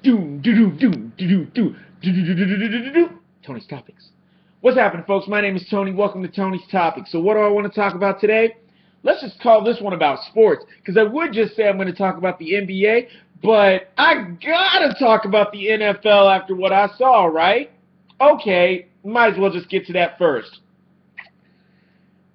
Doom, doo doo doom, doo doo doo, doo doo doo doo doo doo doo doo. Tony's Topics. What's happening, folks? My name is Tony. Welcome to Tony's Topics. So what do I want to talk about today? Let's just call this one about sports, because I would just say I'm going to talk about the NBA, but I gotta talk about the NFL after what I saw, right? Okay, might as well just get to that first.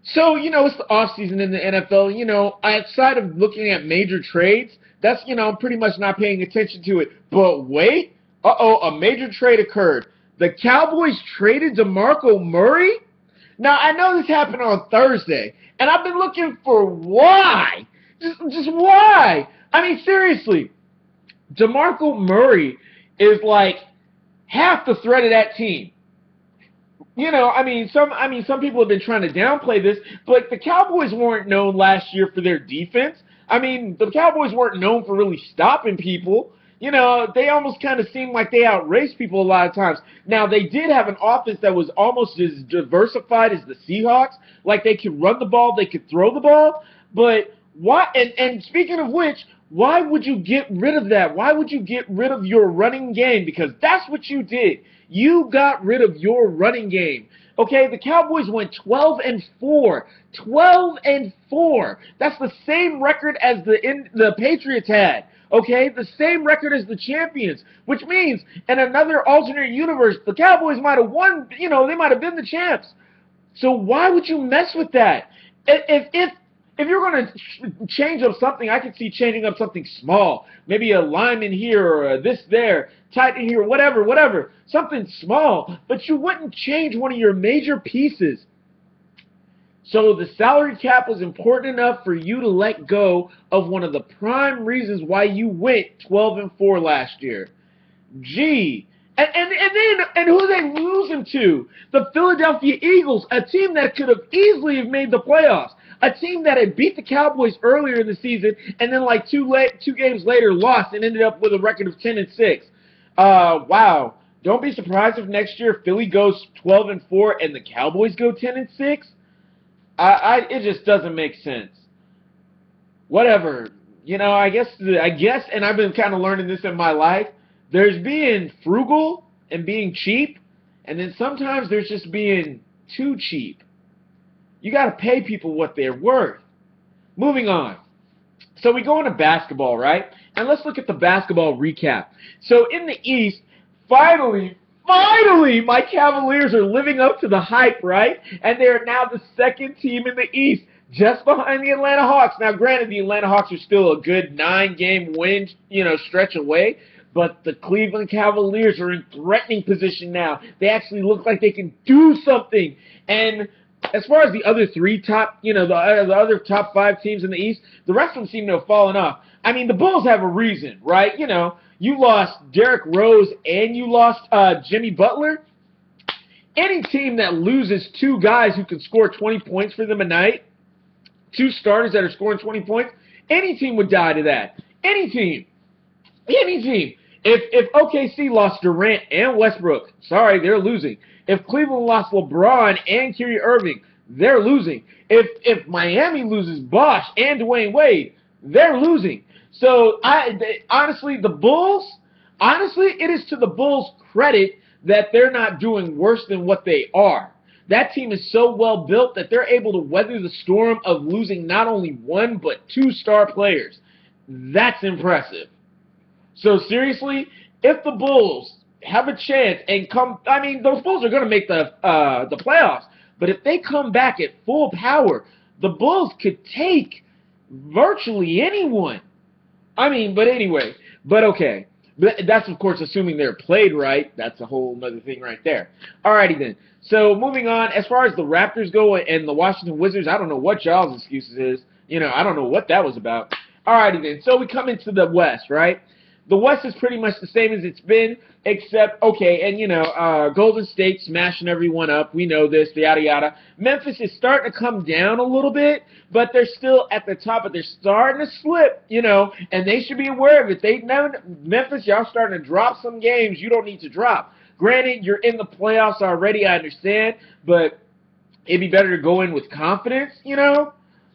So, it's the offseason in the NFL. Outside of looking at major trades, that's, I'm pretty much not paying attention to it. But wait, a major trade occurred. The Cowboys traded Demarco Murray? Now, I know this happened on Thursday, and I've been looking for why. Just why? I mean, seriously, Demarco Murray is like half the threat of that team. Some people have been trying to downplay this, but the Cowboys weren't known last year for their defense. The Cowboys weren't known for really stopping people. They almost kind of seemed like they outraced people a lot of times. Now, they did have an offense that was almost as diversified as the Seahawks. Like, they could run the ball, they could throw the ball. But why? And speaking of which, why would you get rid of that? Why would you get rid of your running game? Because that's what you did. You got rid of your running game. Okay, the Cowboys went 12-4. 12-4. That's the same record as the Patriots had. Okay, the same record as the champions, which means in another alternate universe, the Cowboys might have won. They might have been the champs. So why would you mess with that? If you're going to change up something, I could see changing up something small. Maybe a lineman here or a this there, tight end here, whatever. Something small. But you wouldn't change one of your major pieces. So the salary cap was important enough for you to let go of one of the prime reasons why you went 12-4 last year. Gee. And who are they losing to? The Philadelphia Eagles, a team that could have easily have made the playoffs. A team that had beat the Cowboys earlier in the season and then like two games later lost and ended up with a record of 10-6. Wow. Don't be surprised if next year Philly goes 12-4 and the Cowboys go 10-6. It just doesn't make sense. Whatever. I guess, and I've been kind of learning this in my life. There's being frugal and being cheap, and then sometimes there's just being too cheap. You got to pay people what they're worth. Moving on. So we go into basketball, right? And let's look at the basketball recap. So in the East, finally, my Cavaliers are living up to the hype, right? And they are now the second team in the East, just behind the Atlanta Hawks. Now, granted, the Atlanta Hawks are still a good 9-game win, stretch away. But the Cleveland Cavaliers are in threatening position now. They actually look like they can do something. And as far as the other three top, the other top 5 teams in the East, the rest of them seem to have fallen off. The Bulls have a reason, right? You lost Derrick Rose and you lost Jimmy Butler. Any team that loses 2 guys who can score 20 points for them a night, 2 starters that are scoring 20 points, any team would die to that. Any team. If OKC lost Durant and Westbrook, sorry, they're losing. If Cleveland lost LeBron and Kyrie Irving, they're losing. If Miami loses Bosh and Dwayne Wade, they're losing. So honestly, the Bulls, it is to the Bulls' credit that they're not doing worse than what they are. That team is so well built that they're able to weather the storm of losing not only 1 but 2 star players. That's impressive. So seriously, if the Bulls have a chance and those Bulls are going to make the playoffs. But if they come back at full power, the Bulls could take virtually anyone. But anyway, okay. But that's, of course, assuming they're played right. That's a whole other thing right there. Alrighty then. So moving on, as far as the Raptors go and the Washington Wizards, I don't know what y'all's excuses is. I don't know what that was about. Alrighty then. So we come into the West, right? The West is pretty much the same as it's been, except, Golden State smashing everyone up. We know this, yada, yada. Memphis is starting to come down a little bit, but they're still at the top, but they're starting to slip, and they should be aware of it. Memphis, y'all starting to drop some games you don't need to drop. Granted, you're in the playoffs already, I understand, but it'd be better to go in with confidence,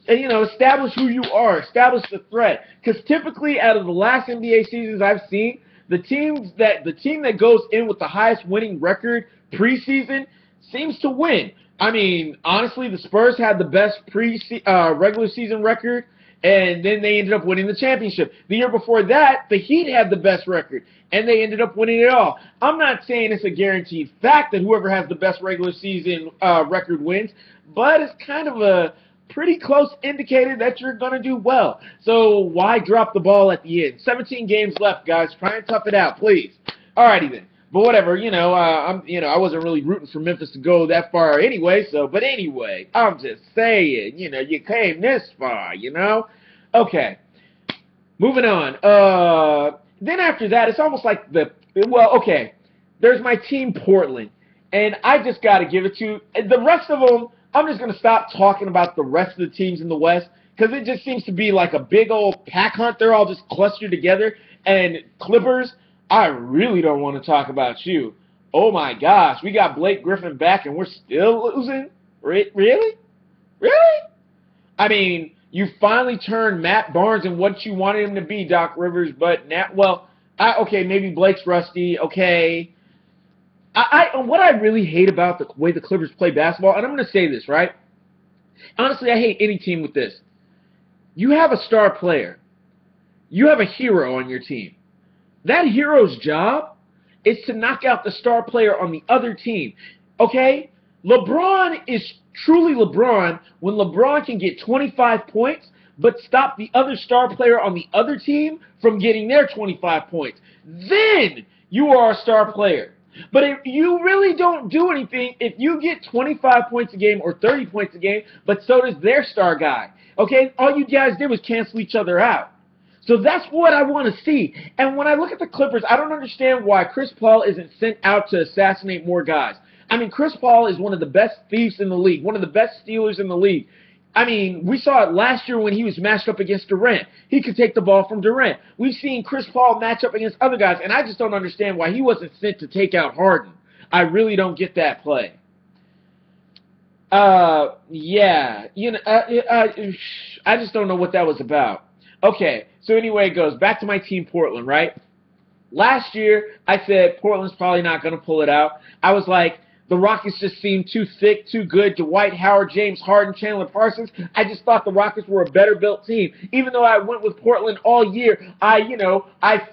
and, establish who you are. Establish the threat. Because typically, out of the last NBA seasons I've seen, the team that goes in with the highest winning record preseason seems to win. I mean, honestly, the Spurs had the best regular season record, and then they ended up winning the championship. The year before that, the Heat had the best record, and they ended up winning it all. I'm not saying it's a guaranteed fact that whoever has the best regular season record wins, but it's kind of a pretty close indicator that you're going to do well. So why drop the ball at the end? 17 games left, guys. Try and tough it out, please. Alrighty then. But whatever, I wasn't really rooting for Memphis to go that far anyway. But anyway, I'm just saying, you came this far, Okay, moving on. Then after that, it's almost like there's my team Portland, and I just got to give it to the rest of them. I'm just going to stop talking about the rest of the teams in the West because it just seems to be like a big old pack hunt. They're all just clustered together. And Clippers, I really don't want to talk about you. Oh, my gosh. We got Blake Griffin back, and we're still losing? Really? Really? I mean, you finally turned Matt Barnes and what you wanted him to be, Doc Rivers. But now, okay, maybe Blake's rusty. Okay. What I really hate about the way the Clippers play basketball, and I'm going to say this, right? Honestly, I hate any team with this. You have a star player. You have a hero on your team. That hero's job is to knock out the star player on the other team. Okay? LeBron is truly LeBron when LeBron can get 25 points but stop the other star player on the other team from getting their 25 points. Then you are a star player. But if you really don't do anything, if you get 25 points a game or 30 points a game, but so does their star guy, okay, all you guys did was cancel each other out. So that's what I want to see. And when I look at the Clippers, I don't understand why Chris Paul isn't sent out to assassinate more guys. I mean, Chris Paul is one of the best thieves in the league, one of the best stealers in the league. I mean, we saw it last year when he was matched up against Durant. He could take the ball from Durant. We've seen Chris Paul match up against other guys, and I just don't understand why he wasn't sent to take out Harden. I really don't get that play. Yeah, I just don't know what that was about. Okay, so anyway, it goes back to my team, Portland, right? Last year, I said Portland's probably not going to pull it out. I was like, the Rockets just seemed too thick, too good. Dwight Howard, James Harden, Chandler Parsons. I just thought the Rockets were a better built team. Even though I went with Portland all year, I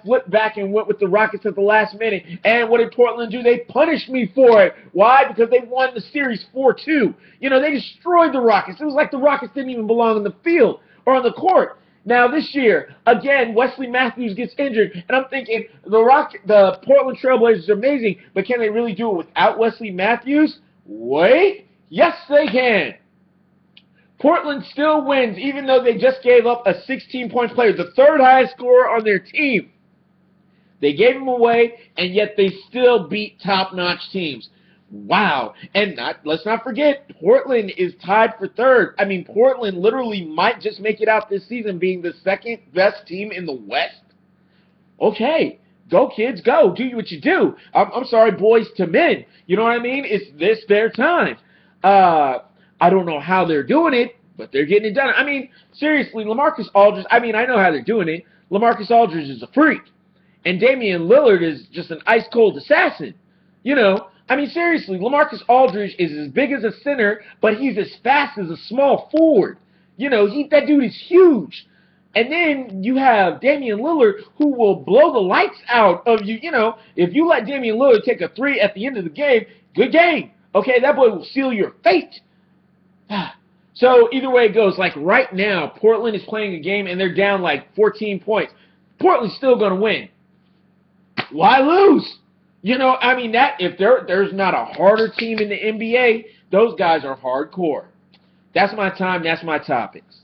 flipped back and went with the Rockets at the last minute. And what did Portland do? They punished me for it. Why? Because they won the series 4-2. They destroyed the Rockets. It was like the Rockets didn't even belong in the field or on the court. Now this year, again, Wesley Matthews gets injured, and I'm thinking the Portland Trailblazers are amazing, but can they really do it without Wesley Matthews? Wait, yes they can. Portland still wins, even though they just gave up a 16-point player, the third highest scorer on their team. They gave him away, and yet they still beat top-notch teams. Wow. And let's not forget, Portland is tied for third. I mean, Portland literally might just make it out this season being the second best team in the West. Okay. Go, kids, go. Do what you do. I'm sorry, boys to men. You know what I mean? It's their time. I don't know how they're doing it, but they're getting it done. I mean, seriously, LaMarcus Aldridge, I know how they're doing it. LaMarcus Aldridge is a freak. And Damian Lillard is just an ice-cold assassin. I mean, seriously, LaMarcus Aldridge is as big as a center, but he's as fast as a small forward. That dude is huge. And then you have Damian Lillard, who will blow the lights out of you. If you let Damian Lillard take a three at the end of the game, good game. Okay, that boy will seal your fate. So either way it goes, like right now, Portland is playing a game, and they're down like 14 points. Portland's still going to win. Why lose? If there's not a harder team in the NBA, those guys are hardcore. That's my time. That's my topics.